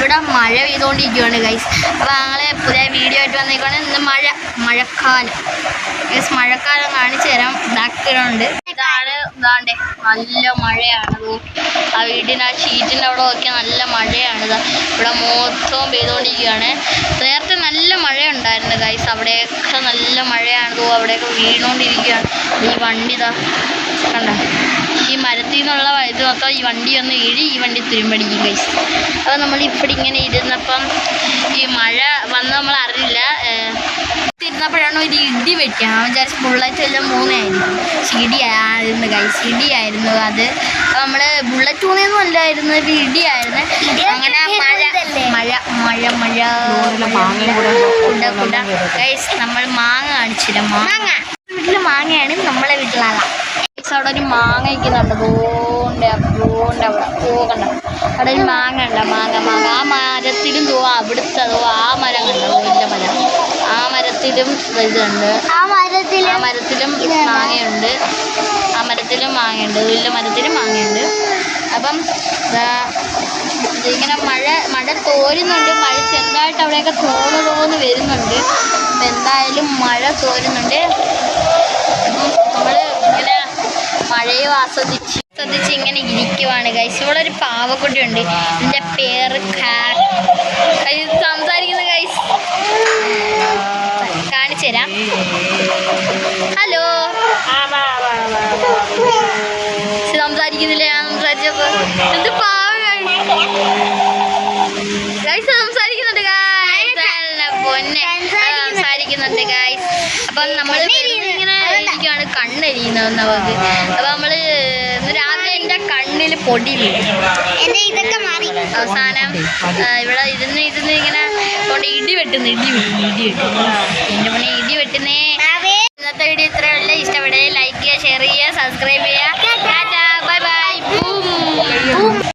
ഇവിടെ മഴ പെയ്തുകൊണ്ടിരിക്കുകയാണ് ഗൈസ്. അപ്പോൾ ഞങ്ങൾ പുതിയ വീഡിയോ ആയിട്ട് വന്നേക്കാണ്. ഇന്ന് മഴക്കാലം ഗൈസ്. മഴക്കാലം കാണിച്ചു തരാം. ബാക്കിലുണ്ട് ഇതാണ്. ഇതാണ്ടേ നല്ല മഴയാണത്. ആ വീടിൻ്റെ ആ ഷീറ്റിൻ്റെ അവിടെ നോക്കിയാൽ നല്ല മഴയാണിത്. ഇവിടെ മൊത്തവും പെയ്തുകൊണ്ടിരിക്കുകയാണ്. നേരത്തെ നല്ല മഴയുണ്ടായിരുന്നു ഗൈസ്. അവിടെയൊക്കെ നല്ല മഴയാണതോ. അവിടെയൊക്കെ വീണുകൊണ്ടിരിക്കുകയാണ്. ഈ വണ്ടി ഇതാ കണ്ടോ, ഈ മരത്തിൽ നിന്നുള്ള ഇത് മൊത്തം ഈ വണ്ടി ഒന്ന് വീഴി ഈ വണ്ടി തുരുമ്പടിക്കും ഗൈസ്. അപ്പോൾ നമ്മൾ ഇവിടെ ഇങ്ങനെ ഇരുന്നപ്പം ഈ മഴ വന്ന് നമ്മൾ അറിയില്ല. ഇരുന്നപ്പോഴാണ് ഒരു ഇടി വെക്കുക. അവൻ വിചാരിച്ച് ബുള്ളറ്റ് എല്ലാം മൂന്നായിരുന്നു. ഇടിയായിരുന്നു ഗൈസ്, ഇടിയായിരുന്നു അത്. നമ്മൾ ബുള്ളറ്റ് മൂന്നൊന്നും അല്ലായിരുന്നു, ഒരു ഇടിയായിരുന്നു. അങ്ങനെ മഴ ഗൈസ്. നമ്മൾ മാങ്ങ കാണിച്ചില്ല. മാങ്ങ വീട്ടിൽ മാങ്ങയാണ്, നമ്മളെ വീട്ടിലാണ്. അവിടെ ഒരു മാങ്ങ വയ്ക്കുന്നുണ്ട്. അതുകൊണ്ട് അവിടെ കണ്ട അവിടെ ഒരു മാങ്ങ ഉണ്ട്. മാങ്ങ ആ മരത്തിലും അവിടുത്തെ ആ മരം കണ്ടോ, വലിയ മരം. ആ മരത്തിലും ഇതുണ്ട്. ആ മരത്തിലും മാങ്ങയുണ്ട്. ആ മരത്തിലും മാങ്ങയുണ്ട്. വലിയ മരത്തിലും മാങ്ങയുണ്ട്. അപ്പം ഇങ്ങനെ മഴ തോരുന്നുണ്ട്. മഴ ചെറുതായിട്ട് അവിടെയൊക്കെ തോന്നു വരുന്നുണ്ട്. അപ്പം എന്തായാലും മഴ തോരുന്നുണ്ട്. നമ്മൾ ഇങ്ങനെ മഴയും ആസ്വദിച്ച് ഇങ്ങനെ ഇരിക്കുവാണ് ഗൈസ്. ഇവിടെ ഒരു പാവക്കുട്ടിയുണ്ട്. ഇതിൻ്റെ പേര് സംസാരിക്കുന്ന ഗൈസ് കാണിച്ചു തരാം. ഹലോ, സംസാരിക്കുന്നില്ല. ഞാൻ സംസാരിച്ചപ്പോ എന്ത് പാവം ഗൈസ്. സംസാരിക്കുന്നുണ്ട് പൊന്നെ, സംസാരിക്കുന്നുണ്ട് ഗൈസ്. അപ്പം നമ്മൾ ഇങ്ങനെ ഇരിക്കുകയാണ്. കണ്ണെരിയുന്നത് നമുക്ക്. അപ്പം നമ്മൾ രാവിലെ എൻ്റെ കണ്ണിൽ പൊടി വീഴും. ഇതൊക്കെ മാറി അവസാനം ഇവിടെ ഇരുന്ന് ഇങ്ങനെ കൊണ്ട് ഇടി വെട്ടുന്നു. എൻ്റെ പണി ഇടി വെട്ടുന്നേ. ഇന്നത്തെ വീഡിയോ ഇത്രയുള്ള. ഇഷ്ടപ്പെടുക ലൈക്ക് ചെയ്യുക, ഷെയർ ചെയ്യുക, സബ്സ്ക്രൈബ് ചെയ്യുക.